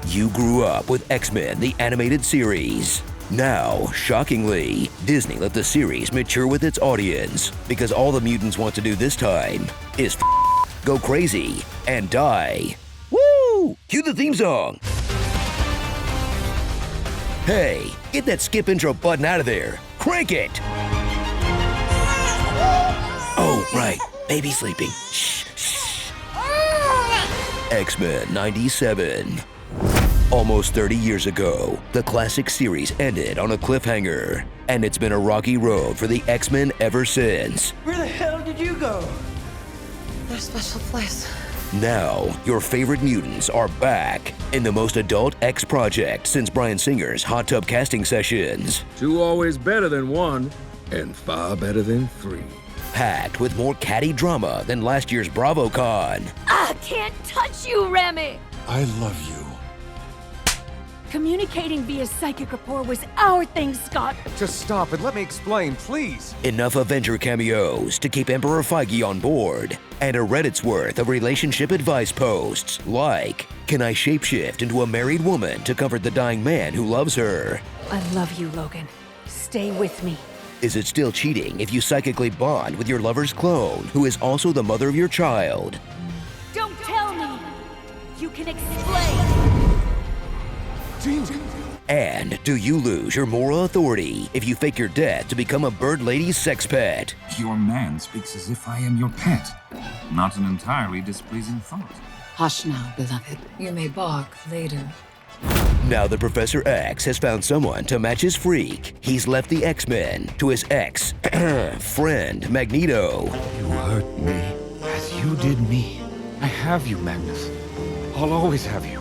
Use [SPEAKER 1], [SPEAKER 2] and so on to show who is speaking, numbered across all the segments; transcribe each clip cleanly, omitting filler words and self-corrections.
[SPEAKER 1] You grew up with X-Men, the animated series. Now, shockingly, Disney let the series mature with its audience because all the mutants want to do this time is go crazy and die. Woo! Cue the theme song. Hey, get that skip intro button out of there. Crank it. Oh, right. Baby's sleeping. Shh, shh. X-Men 97. Almost 30 years ago, the classic series ended on a cliffhanger, and it's been a rocky road for the X-Men ever since.
[SPEAKER 2] Where the hell did you go?
[SPEAKER 3] A special place.
[SPEAKER 1] Now, your favorite mutants are back in the most adult X project since Bryan Singer's hot tub casting sessions.
[SPEAKER 4] 2 always better than 1, and far better than 3.
[SPEAKER 1] Packed with more catty drama than last year's BravoCon.
[SPEAKER 5] I can't touch you, Remy!
[SPEAKER 6] I love you.
[SPEAKER 5] Communicating via psychic rapport was our thing, Scott.
[SPEAKER 7] Just stop and let me explain, please.
[SPEAKER 1] Enough Avenger cameos to keep Emperor Feige on board, and a Reddit's worth of relationship advice posts like, can I shapeshift into a married woman to comfort the dying man who loves her?
[SPEAKER 5] I love you, Logan. Stay with me.
[SPEAKER 1] Is it still cheating if you psychically bond with your lover's clone, who is also the mother of your child?
[SPEAKER 5] Don't tell me! You can explain!
[SPEAKER 1] And do you lose your moral authority if you fake your death to become a bird lady's sex pet?
[SPEAKER 8] Your man speaks as if I am your pet. Not an entirely displeasing thought.
[SPEAKER 3] Hush now, beloved. You may bark later.
[SPEAKER 1] Now that Professor X has found someone to match his freak, he's left the X-Men to his friend Magneto.
[SPEAKER 7] You hurt me as you did me. I have you, Magnus. I'll always have you.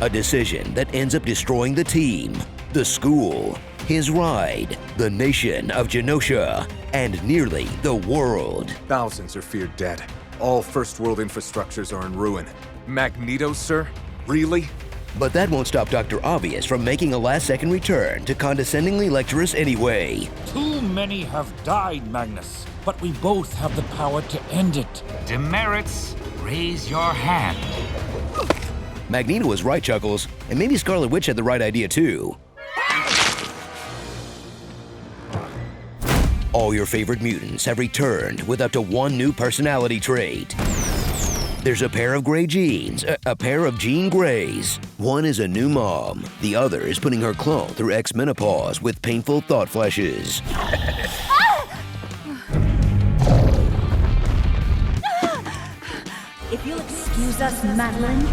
[SPEAKER 1] A decision that ends up destroying the team, the school, his ride, the nation of Genosha, and nearly the world.
[SPEAKER 7] Thousands are feared dead. All first world infrastructures are in ruin. Magneto, sir? Really?
[SPEAKER 1] But that won't stop Dr. Obvious from making a last-second return to condescendingly lecture us anyway.
[SPEAKER 9] Too many have died, Magnus, but we both have the power to end it.
[SPEAKER 8] Demerits, raise your hand.
[SPEAKER 1] Magneto was right, Chuckles, and maybe Scarlet Witch had the right idea too. All your favorite mutants have returned with up to 1 new personality trait. There's a pair of gray genes, a pair of Jean Greys. One is a new mom, the other is putting her clone through X-menopause with painful thought flashes.
[SPEAKER 5] If you'll excuse us, Madeline.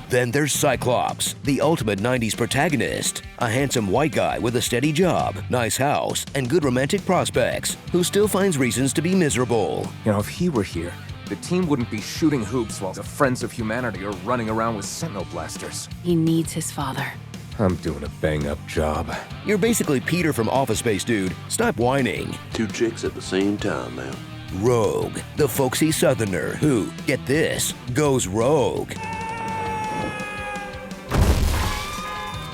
[SPEAKER 1] Then there's Cyclops, the ultimate 90s protagonist, a handsome white guy with a steady job, nice house, and good romantic prospects, who still finds reasons to be miserable.
[SPEAKER 7] You know, if he were here, the team wouldn't be shooting hoops while the Friends of Humanity are running around with Sentinel blasters.
[SPEAKER 3] He needs his father.
[SPEAKER 7] I'm doing a bang-up job.
[SPEAKER 1] You're basically Peter from Office Space, dude. Stop whining.
[SPEAKER 6] 2 chicks at the same time, man.
[SPEAKER 1] Rogue, the folksy southerner who, get this, goes rogue.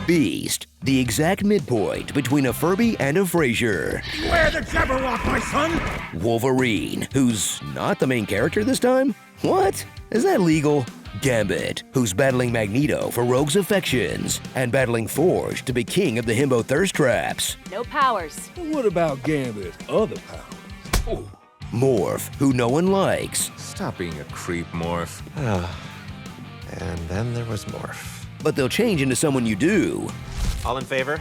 [SPEAKER 1] Beast, the exact midpoint between a Furby and a Frasier.
[SPEAKER 9] Beware the Jabberwock, my son!
[SPEAKER 1] Wolverine, who's not the main character this time? What? Is that legal? Gambit, who's battling Magneto for Rogue's affections, and battling Forge to be king of the himbo thirst traps.
[SPEAKER 5] No powers.
[SPEAKER 4] What about Gambit's other powers? Oh.
[SPEAKER 1] Morph, who no one likes.
[SPEAKER 7] Stop being a creep, Morph.
[SPEAKER 10] And then there was Morph.
[SPEAKER 1] But they'll change into someone you do.
[SPEAKER 10] All in favor?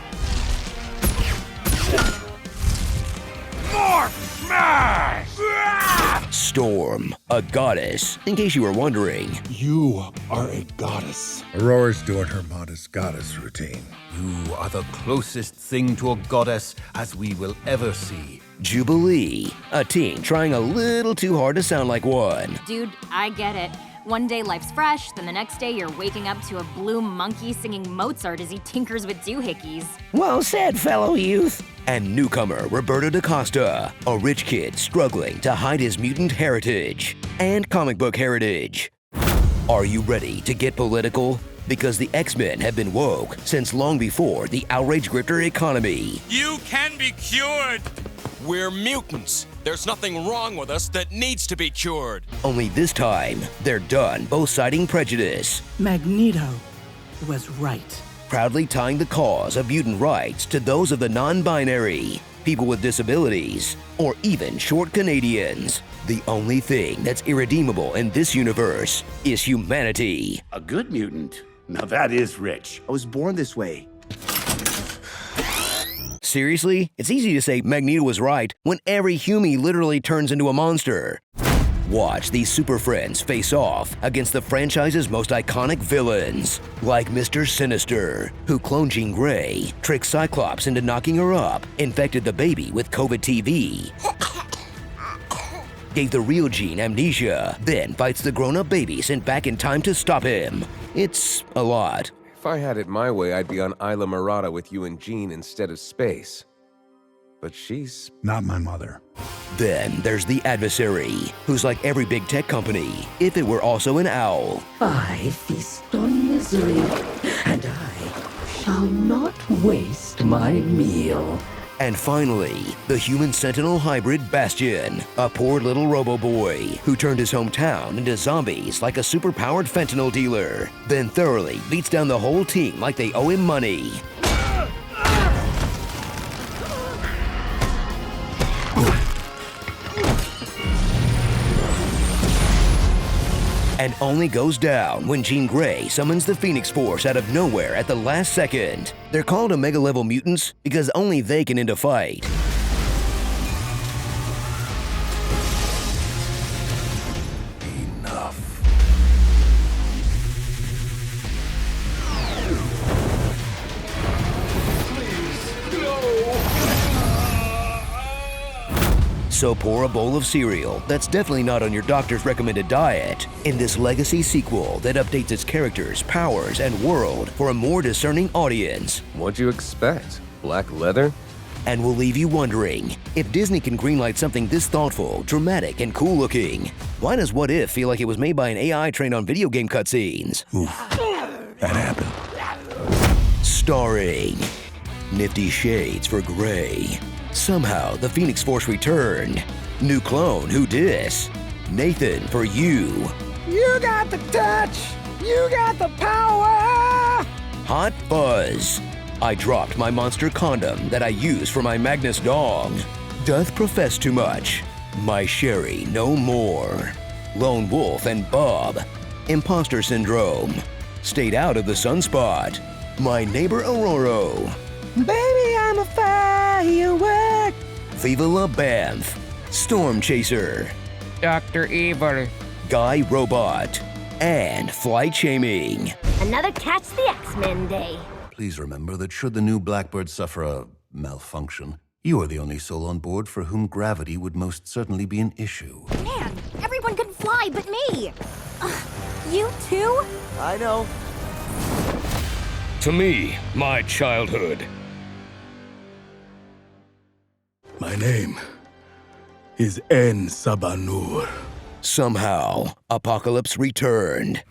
[SPEAKER 9] Morph! Smash!
[SPEAKER 1] Storm, a goddess, in case you were wondering.
[SPEAKER 6] You are a goddess. Aurora's doing her modest goddess routine.
[SPEAKER 11] You are the closest thing to a goddess as we will ever see.
[SPEAKER 1] Jubilee, a teen trying a little too hard to sound like one.
[SPEAKER 5] Dude, I get it. One day life's fresh, then the next day you're waking up to a blue monkey singing Mozart as he tinkers with doohickeys.
[SPEAKER 1] Well said, fellow youth. And newcomer Roberto da Costa, a rich kid struggling to hide his mutant heritage and comic book heritage. Are you ready to get political? Because the X-Men have been woke since long before the outrage grifter economy.
[SPEAKER 9] You can be cured!
[SPEAKER 2] We're mutants. There's nothing wrong with us that needs to be cured.
[SPEAKER 1] Only this time, they're done both citing prejudice,
[SPEAKER 12] Magneto was right.
[SPEAKER 1] proudly tying the cause of mutant rights to those of the non-binary, people with disabilities, or even short Canadians. The only thing that's irredeemable in this universe is humanity.
[SPEAKER 13] A good mutant? Now that is rich. I was born this way.
[SPEAKER 1] Seriously? It's easy to say Magneto was right when every Humie literally turns into a monster. Watch these super friends face off against the franchise's most iconic villains, like Mr. Sinister, who cloned Jean Grey, tricked Cyclops into knocking her up, infected the baby with COVID-TV, gave the real Jean amnesia, then fights the grown-up baby sent back in time to stop him. It's a lot.
[SPEAKER 7] If I had it my way, I'd be on Isla Mirada with you and Jean instead of space. But she's
[SPEAKER 6] not my mother.
[SPEAKER 1] Then there's the adversary, who's like every big tech company, if it were also an owl.
[SPEAKER 14] I feast on misery, and I shall not waste my meal.
[SPEAKER 1] And finally, the human sentinel hybrid Bastion, a poor little robo-boy who turned his hometown into zombies like a super-powered fentanyl dealer, then thoroughly beats down the whole team like they owe him money. And only goes down when Jean Grey summons the Phoenix Force out of nowhere at the last second. They're called Omega-level mutants because only they can end a fight.
[SPEAKER 6] Enough.
[SPEAKER 1] So pour a bowl of cereal that's definitely not on your doctor's recommended diet in this legacy sequel that updates its characters, powers, and world for a more discerning audience.
[SPEAKER 7] What'd you expect? Black leather?
[SPEAKER 1] And will leave you wondering, if Disney can greenlight something this thoughtful, dramatic, and cool-looking, why does What If feel like it was made by an AI trained on video game cutscenes?
[SPEAKER 6] Oof, that happened.
[SPEAKER 1] Starring Nifty Shades for Grey. Somehow the Phoenix Force returned. New clone, who dis? Nathan for You.
[SPEAKER 15] You got the touch! You got the power!
[SPEAKER 1] Hot Fuzz. I dropped my monster condom that I use for my Magnus dog. Doth profess too much. My Sherry no more. Lone Wolf and Bob. Imposter Syndrome. Stayed out of the sunspot. My Neighbor Aurora.
[SPEAKER 15] Baby, I'm a firework.
[SPEAKER 1] Viva La Banff. Storm Chaser.
[SPEAKER 15] Dr. Evil.
[SPEAKER 1] Guy Robot. And Flight Shaming.
[SPEAKER 16] Another Catch the X-Men day.
[SPEAKER 11] Please remember that should the new Blackbird suffer a malfunction, you are the only soul on board for whom gravity would most certainly be an issue.
[SPEAKER 5] Man, everyone can fly but me. You too?
[SPEAKER 15] I know.
[SPEAKER 4] To me, my childhood.
[SPEAKER 6] My name is En Sabanur.
[SPEAKER 1] Somehow, Apocalypse returned.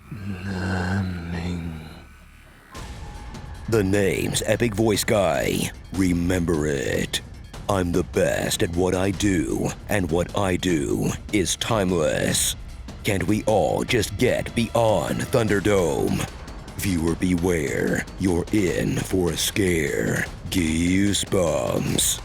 [SPEAKER 1] The name's Epic Voice Guy. Remember it. I'm the best at what I do, and what I do is timeless. Can't we all just get beyond Thunderdome? Viewer beware, you're in for a scare. Goosebumps.